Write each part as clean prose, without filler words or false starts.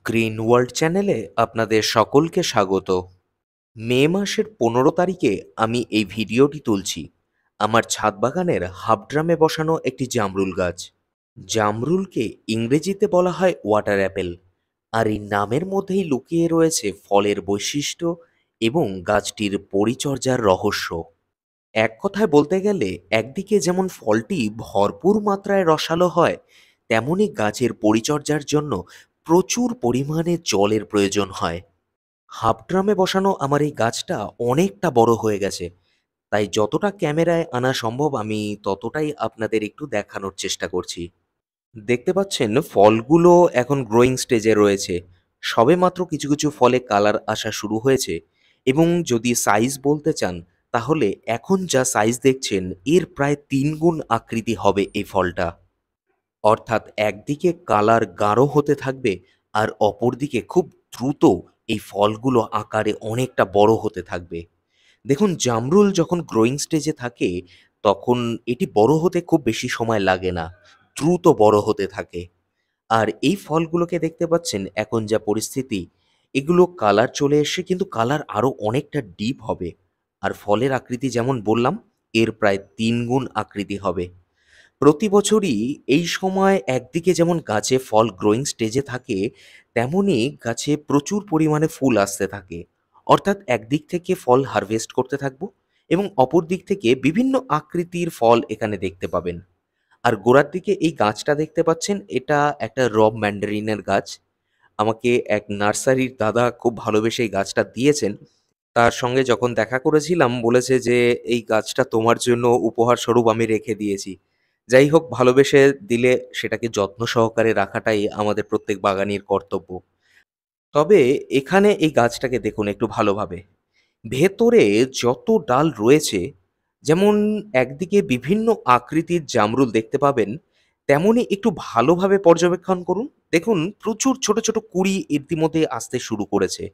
Green world চ্যানেলে আপনাদের সকলকে স্বাগত। মে মাসের 15 তারিখে আমি এই ভিডিওটি তুলছি আমার ছাদ বাগানের হাফ ড্রামে বসানো একটি জামরুল গাছ। জামরুলকে ইংরেজিতে বলা হয় ওয়াটার অ্যাপেল, আর এই নামের মধ্যেই লুকিয়ে রয়েছে ফলের বৈশিষ্ট্য এবং গাছটির পরিচর্যার রহস্য। এক কথায় বলতে গেলে একদিকে যেমন ফলটি ভরপুর মাত্রায় রসালো হয়, তেমনি গাছের পরিচর্যার জন্য প্রচুর পরিমাণে জলের প্রয়োজন হয়। হাফ ড্রামে বসানো আমার এই গাছটা অনেকটা বড় হয়ে গেছে, তাই যতটা ক্যামেরায় আনা সম্ভব আমি ততটাই আপনাদের একটু দেখানোর চেষ্টা করছি। দেখতে পাচ্ছেন ফলগুলো এখন গ্রোয়িং স্টেজে রয়েছে। সবেমাত্র কিছু কিছু ফলে কালার আসা শুরু হয়েছে, এবং যদি সাইজ বলতে চান তাহলে এখন যা সাইজ দেখছেন এর প্রায় 3 গুণ আকৃতি হবে এই ফলটা। অর্থাৎ একদিকে কালার গাঢ় হতে থাকবে, আর অপরদিকে খুব দ্রুত এই ফলগুলো আকারে অনেকটা বড় হতে থাকবে। দেখুন, জামরুল যখন গ্রোয়িং স্টেজে থাকে তখন এটি বড় হতে খুব বেশি সময় লাগে না, দ্রুত বড় হতে থাকে। আর এই ফলগুলোকে দেখতে পাচ্ছেন এখন যা পরিস্থিতি, এগুলো কালার চলে এসছে, কিন্তু কালার আরও অনেকটা ডিপ হবে। আর ফলের আকৃতি যেমন বললাম, এর প্রায় 3 গুণ আকৃতি হবে। প্রতি বছরই এই সময় একদিকে যেমন গাছে ফল গ্রোয়িং স্টেজে থাকে, তেমনি গাছে প্রচুর পরিমাণে ফুল আসতে থাকে। অর্থাৎ একদিক থেকে ফল হারভেস্ট করতে থাকবো, এবং অপর দিক থেকে বিভিন্ন আকৃতির ফল এখানে দেখতে পাবেন। আর গোড়ার দিকে এই গাছটা দেখতে পাচ্ছেন, এটা একটা রব ম্যান্ডারিনের গাছ। আমাকে এক নার্সারির দাদা খুব ভালোবেসে এই গাছটা দিয়েছেন। তার সঙ্গে যখন দেখা করেছিলাম বলেছে যে, "এই গাছটা তোমার জন্য উপহার স্বরূপ আমি রেখে দিয়েছি।" যাই হোক, ভালোবেসে দিলে সেটাকে যত্ন সহকারে রাখাটাই আমাদের প্রত্যেক বাগানির কর্তব্য। তবে এখানে এই গাছটাকে দেখুন একটু ভালোভাবে। ভেতরে যত ডাল রয়েছে, যেমন একদিকে বিভিন্ন আকৃতির জামরুল দেখতে পাবেন, তেমনি একটু ভালোভাবে পর্যবেক্ষণ করুন। দেখুন প্রচুর ছোট, ছোট কুঁড়ি ইতিমধ্যে আসতে শুরু করেছে।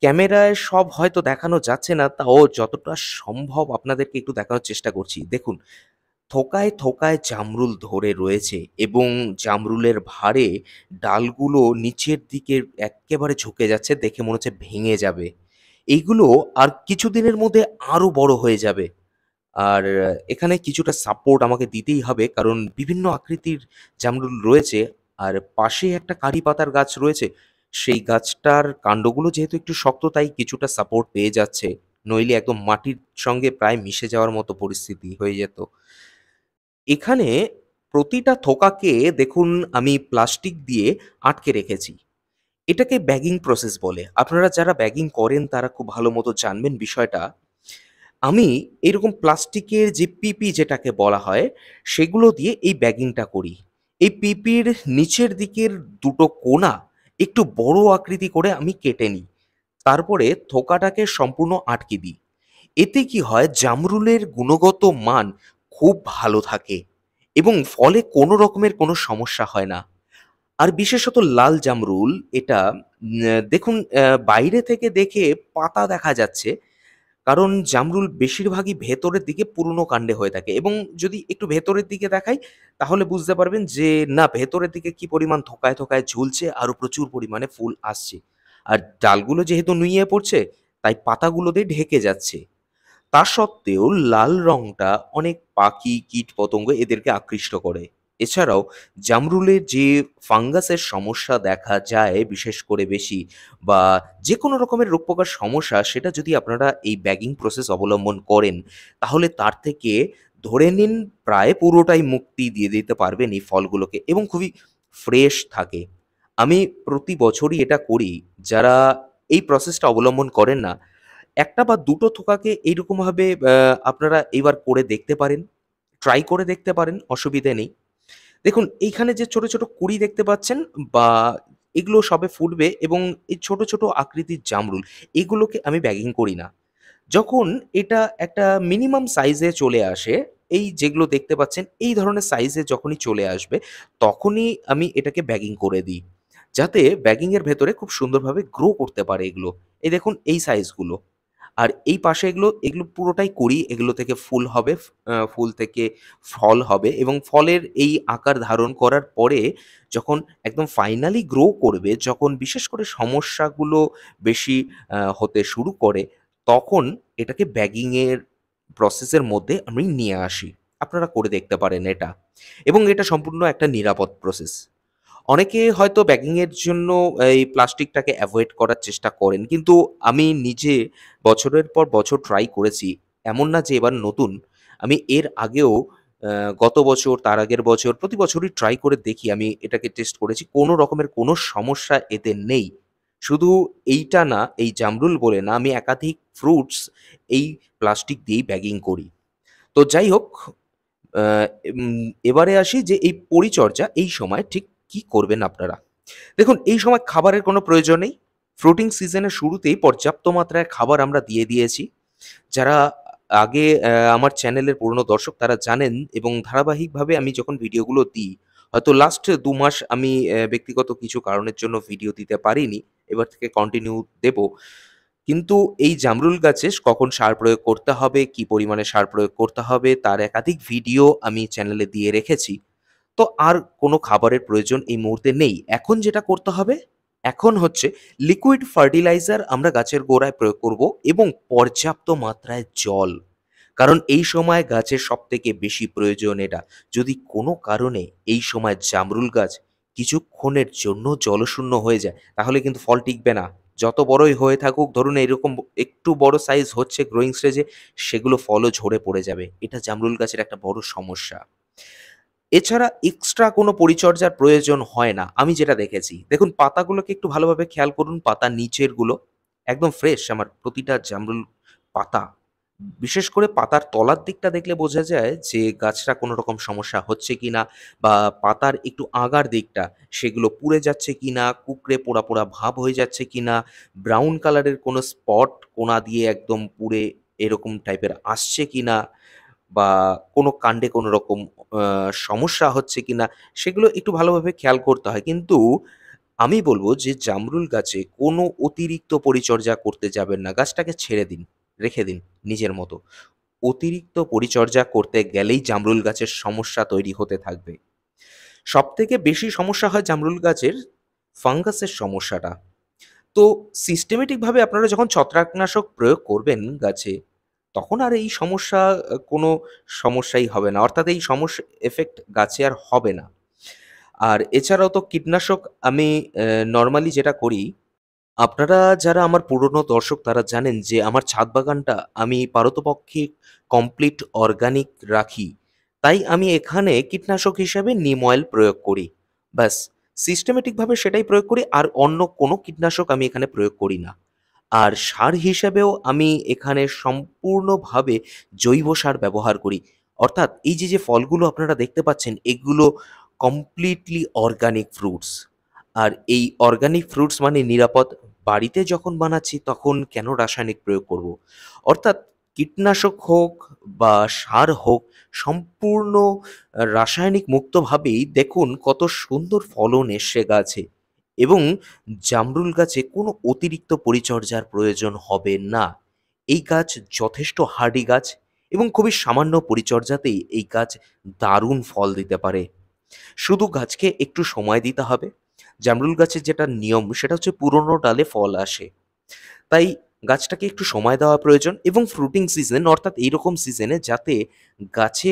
ক্যামেরায় সব হয়তো দেখানো যাচ্ছে না, তাও যতটা সম্ভব আপনাদেরকে একটু দেখানোর চেষ্টা করছি। দেখুন, থোকায়, থোকায় জামরুল ধরে রয়েছে, এবং জামরুলের ভারে ডালগুলো নিচের দিকে এক্কেবারে ঝুঁকে যাচ্ছে, দেখে মনে হচ্ছে ভেঙে যাবে। এইগুলো আর কিছুদিনের মধ্যে আরো বড় হয়ে যাবে। আর এখানে কিছুটা সাপোর্ট আমাকে দিতেই হবে, কারণ বিভিন্ন আকৃতির জামরুল রয়েছে। আর পাশে একটা কারি পাতার গাছ রয়েছে। সেই গাছটার কাণ্ডগুলো যেহেতু একটু শক্ত, তাই কিছুটা সাপোর্ট পেয়ে যাচ্ছে। নইলে একদম মাটির সঙ্গে প্রায় মিশে যাওয়ার মতো পরিস্থিতি হয়ে যেত। এখানে প্রতিটা থোকাকে দেখুন আমি প্লাস্টিক দিয়ে আটকে রেখেছি। এটাকে ব্যাগিং প্রসেস বলে। আপনারা যারা ব্যাগিং করেন তারা খুব ভালো মতো জানবেন বিষয়টা। আমি এরকম প্লাস্টিকের যে পিপি যেটাকে বলা হয়, সেগুলো দিয়ে এই ব্যাগিংটা করি। এই পিপির নিচের দিকের দুটো কোণা একটু বড় আকৃতি করে আমি কেটে নিই। তারপরে থোকাটাকে সম্পূর্ণ আটকে দিই। এতে কি হয়, জামরুলের গুণগত মান খুব ভালো থাকে, এবং ফলে কোনো রকমের কোনো সমস্যা হয় না। আর বিশেষত লাল জামরুল, এটা দেখুন, বাইরে থেকে দেখে পাতা দেখা যাচ্ছে, কারণ জামরুল বেশিরভাগই ভেতরের দিকে পুরনো কাণ্ডে হয়ে থাকে, এবং যদি একটু ভেতরের দিকে দেখাই তাহলে বুঝতে পারবেন যে না, ভেতরের দিকে কি পরিমাণ থোকায় থোকায় ঝুলছে, আরো প্রচুর পরিমাণে ফুল আসছে। আর ডালগুলো যেহেতু নুইয়ে পড়ছে, তাই পাতাগুলো দিয়ে ঢেকে যাচ্ছে। তা সত্ত্বেও লাল রংটা অনেক পাখি, কীটপতঙ্গ এদেরকে আকৃষ্ট করে। এছাড়াও জামরুলের যে ফাঙ্গাসের সমস্যা দেখা যায় বিশেষ করে বেশি, বা যেকোনো রকমের রোগ পোকার সমস্যা, সেটা যদি আপনারা এই ব্যাগিং প্রসেস অবলম্বন করেন, তাহলে তার থেকে ধরে নিন প্রায় পুরোটাই মুক্তি দিয়ে দিতে পারবেন এই ফলগুলোকে, এবং খুবই ফ্রেশ থাকে। আমি প্রতি বছরই এটা করি। যারা এই প্রসেসটা অবলম্বন করেন না, একটা বা দুটো থোকাকে এইরকমভাবে আপনারা এইবার করে দেখতে পারেন। ট্রাই করে দেখতে পারেন, অসুবিধে নেই। দেখুন এইখানে যে ছোট, ছোট কুঁড়ি দেখতে পাচ্ছেন, বা এগুলো সবে ফুটবে, এবং এই ছোট, ছোট আকৃতির জামরুল, এগুলোকে আমি ব্যাগিং করি না। যখন এটা একটা মিনিমাম সাইজে চলে আসে, এই যেগুলো দেখতে পাচ্ছেন এই ধরনের সাইজে যখনই চলে আসবে, তখনই আমি এটাকে ব্যাগিং করে দিই। যাতে ব্যাগিং এর ভেতরে খুব সুন্দরভাবে গ্রো করতে পারে এগুলো। এই দেখুন এই সাইজগুলো। আর এই পাশে এগুলো এগুলো পুরোটাই করি। এগুলো থেকে ফুল হবে, ফুল থেকে ফল হবে এবং ফলের এই আকার ধারণ করার পরে যখন একদম ফাইনালি গ্রো করবে, যখন বিশেষ করে সমস্যাগুলো বেশি হতে শুরু করে, তখন এটাকে ব্যাগিংয়ের প্রসেসের মধ্যে আমি নিয়ে আসি। আপনারা করে দেখতে পারেন এটা এবং এটা সম্পূর্ণ একটা নিরাপদ প্রসেস। অনেকে হয়তো ব্যাগিংয়ের জন্য এই প্লাস্টিকটাকে অ্যাভয়েড করার চেষ্টা করেন। কিন্তু আমি নিজে বছরের পর বছর ট্রাই করেছি। এমন না যে এবার নতুন। আমি এর আগেও গত বছর, তার আগের বছর প্রতি বছরই ট্রাই করে দেখি। আমি এটাকে টেস্ট করেছি। কোনো রকমের কোনো সমস্যা এতে নেই। শুধু এইটা না, এই জামরুল বলে না, আমি একাধিক ফ্রুটস এই প্লাস্টিক দিয়েই ব্যাগিং করি। তো যাই হোক, আ এবারে আসি যে এই পরিচর্যা এই সময় ঠিক কি করবেন আপনারা? দেখুন, এই সময় খাবারের কোনো প্রয়োজন নেই। ফ্রুটিং সিজনের শুরুতেই পর্যাপ্ত মাত্রায় খাবার আমরা দিয়ে দিয়েছি। যারা আগে আমার চ্যানেলের পুরনো দর্শক তারা জানেন এবং ধারাবাহিকভাবে আমি যখন ভিডিওগুলো দিই, হয়তো লাস্ট ২ মাস আমি ব্যক্তিগত কিছু কারণের জন্য ভিডিও দিতে পারিনি। এবার থেকে কন্টিনিউ দেব। কিন্তু এই জামরুল গাছে কখন সার প্রয়োগ করতে হবে, কি পরিমাণে সার প্রয়োগ করতে হবে তার একাধিক ভিডিও আমি চ্যানেলে দিয়ে রেখেছি। তো আর কোনো খাবারের প্রয়োজন এই মুহূর্তে নেই। এখন যেটা করতে হবে, এখন হচ্ছে লিকুইড ফার্টিলাইজার আমরা গাছের গোড়ায় প্রয়োগ করব এবং পর্যাপ্ত মাত্রায় জল। কারণ এই সময় গাছের সবথেকে বেশি প্রয়োজন এটা। যদি কোনো কারণে এই সময় জামরুল গাছ কিছুক্ষণের জন্য জলশূন্য হয়ে যায়, তাহলে কিন্তু ফল টিকবে না। যত বড়ই হয়ে থাকুক, ধরুন এরকম একটু বড় সাইজ হচ্ছে গ্রোয়িং স্টেজে, সেগুলো ফলও ঝরে পড়ে যাবে। এটা জামরুল গাছের একটা বড় সমস্যা। এছাড়া এক্সট্রা কোনো পরিচর্যার প্রয়োজন হয় না, আমি যেটা দেখেছি। দেখুন, পাতাগুলোকে একটু ভালোভাবে খেয়াল করুন, পাতার নিচেরগুলো একদম ফ্রেশ আমার প্রতিটা জামরুল পাতা। বিশেষ করে পাতার তলার দিকটা দেখলে বোঝা যায় যে গাছটা কোনো রকম সমস্যা হচ্ছে কিনা, বা পাতার একটু আগার দিকটা সেগুলো পুড়ে যাচ্ছে কিনা, কুঁকড়ে পোড়া, পোড়া ভাব হয়ে যাচ্ছে কিনা, ব্রাউন কালারের কোনো স্পট কোণা দিয়ে একদম পুড়ে এরকম টাইপের আসছে কিনা, বা কোনো কাণ্ডে কোনো রকম আ সমস্যা হচ্ছে কিনা, সেগুলো একটু ভালোভাবে খেয়াল করতে হয়। কিন্তু আমি বলব যে জামরুল গাছে কোনো অতিরিক্ত পরিচর্যা করতে যাবেন না। গাছটাকে ছেড়ে দিন, রেখে দিন নিজের মতো। অতিরিক্ত পরিচর্যা করতে গেলেই জামরুল গাছের সমস্যা তৈরি হতে থাকবে। সবথেকে বেশি সমস্যা হয় জামরুল গাছের ফাঙ্গাসের সমস্যাটা। তো সিস্টেমেটিক ভাবে আপনারা যখন ছত্রাকনাশক প্রয়োগ করবেন গাছে, তখন আর এই সমস্যা কোনো সমস্যাই হবে না। অর্থাৎ এই এফেক্ট গাছে আর হবে না। আর এছাড়াও তো কীটনাশক আমি নরমালি যেটা করি, আপনারা যারা আমার পুরনো দর্শক তারা জানেন যে আমার ছাদ বাগানটা আমি পারতপক্ষে কমপ্লিট অর্গানিক রাখি। তাই আমি এখানে কীটনাশক হিসাবে নিম অয়েল প্রয়োগ করি। ব্যাস, সিস্টেমেটিক ভাবে সেটাই প্রয়োগ করি, আর অন্য কোনো কীটনাশক আমি এখানে প্রয়োগ করি না। আর সার হিসেবেও আমি এখানে সম্পূর্ণভাবে জৈব সার ব্যবহার করি। অর্থাৎ এই যে ফলগুলো আপনারা দেখতে পাচ্ছেন, এগুলো কমপ্লিটলি অর্গানিক ফ্রুটস। আর এই অর্গানিক ফ্রুটস মানে নিরাপদ। বাড়িতে যখন বানাচ্ছি তখন কেন রাসায়নিক প্রয়োগ করব? অর্থাৎ কীটনাশক হোক বা সার হোক, সম্পূর্ণ রাসায়নিক মুক্তভাবেই দেখুন কত সুন্দর ফলন এসছে গাছে, এবং জামরুল গাছে কোনো অতিরিক্ত পরিচর্যার প্রয়োজন হবে না। এই গাছ যথেষ্ট হার্ডি গাছ এবং খুবই সামান্য পরিচর্যাতেই এই গাছ দারুণ ফল দিতে পারে। শুধু গাছকে একটু সময় দিতে হবে। জামরুল গাছের যেটা নিয়ম সেটা হচ্ছে পুরনো ডালে ফল আসে। তাই গাছটাকে একটু সময় দেওয়া প্রয়োজন এবং ফ্রুটিং সিজন অর্থাৎ এইরকম সিজনে যাতে গাছে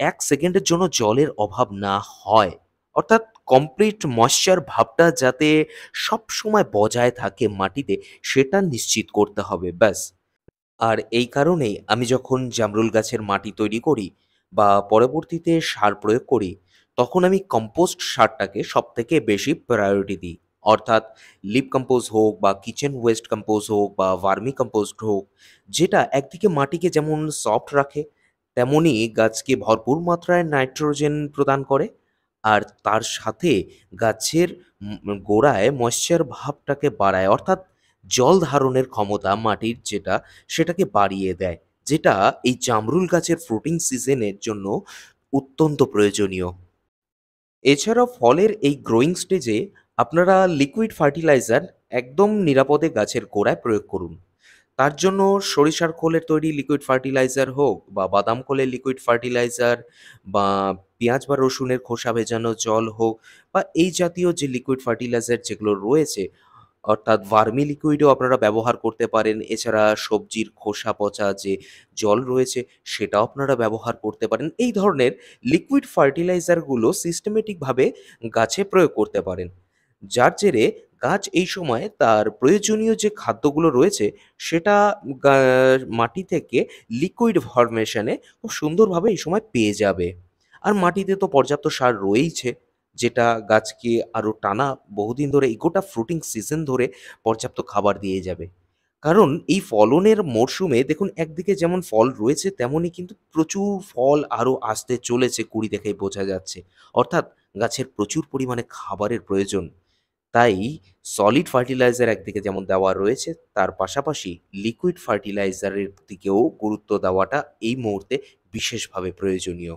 ১ সেকেন্ডের জন্য জলের অভাব না হয়। অর্থাৎ কমপ্লিট ময়েশ্চার ভাবটা যাতে সবসময় বজায় থাকে মাটিতে, সেটা নিশ্চিত করতে হবে, ব্যাস। আর এই কারণেই আমি যখন জামরুল গাছের মাটি তৈরি করি বা পরবর্তীতে সার প্রয়োগ করি, তখন আমি কম্পোস্ট সারটাকে সবথেকে বেশি প্রায়োরিটি দিই। অর্থাৎ লিভ কম্পোজ হোক বা কিচেন ওয়েস্ট কম্পোজ হোক বা ভার্মি কম্পোস্ট হোক, যেটা একদিকে মাটিকে যেমন সফট রাখে, তেমনি গাছকে ভরপুর মাত্রায় নাইট্রোজেন প্রদান করে, আর তার সাথে গাছের গোড়ায় ময়েশ্চার ভাবটাকে বাড়ায়। অর্থাৎ জল ধারণের ক্ষমতা মাটির যেটা, সেটাকে বাড়িয়ে দেয়। যেটা এই জামরুল গাছের ফ্রুটিং সিজনের জন্য অত্যন্ত প্রয়োজনীয়। এছাড়াও ফলের এই গ্রোয়িং স্টেজে আপনারা লিকুইড ফার্টিলাইজার একদম নিরাপদে গাছের গোড়ায় প্রয়োগ করুন। তার জন্য সরিষার খোলের তৈরি লিকুইড ফার্টিলাইজার হোক বা বাদাম খোলের লিকুইড ফার্টিলাইজার বা পেঁয়াজ বা রসুনের খোসা ভেজানো জল হোক বা এই জাতীয় যে লিকুইড ফার্টিলাইজার যেগুলো রয়েছে, অর্থাৎ ভার্মি লিকুইডও আপনারা ব্যবহার করতে পারেন। এছাড়া সবজির খোসা পচা যে জল রয়েছে সেটাও আপনারা ব্যবহার করতে পারেন। এই ধরনের লিকুইড ফার্টিলাইজারগুলো সিস্টেমেটিকভাবে গাছে প্রয়োগ করতে পারেন। যার জেরে গাছ এই সময় তার প্রয়োজনীয় যে খাদ্যগুলো রয়েছে সেটা গা মাটি থেকে লিকুইড ফরমেশনে খুব সুন্দরভাবে এই সময় পেয়ে যাবে। আর মাটিতে তো পর্যাপ্ত সার রয়েইছে, যেটা গাছকে আরো টানা বহুদিন ধরে এই গোটা ফ্রুটিং সিজন ধরে পর্যাপ্ত খাবার দিয়ে যাবে। কারণ এই ফলনের মরশুমে দেখুন একদিকে যেমন ফল রয়েছে তেমনই কিন্তু প্রচুর ফল আরো আসতে চলেছে, কুড়ি দেখেই বোঝা যাচ্ছে। অর্থাৎ গাছের প্রচুর পরিমাণে খাবারের প্রয়োজন। তাই সলিড ফার্টিলাইজার একদিকে যেমন দেওয়া রয়েছে, তার পাশাপাশি লিকুইড ফার্টিলাইজারের দিকেও গুরুত্ব দেওয়াটা এই মুহূর্তে বিশেষভাবে প্রয়োজনীয়।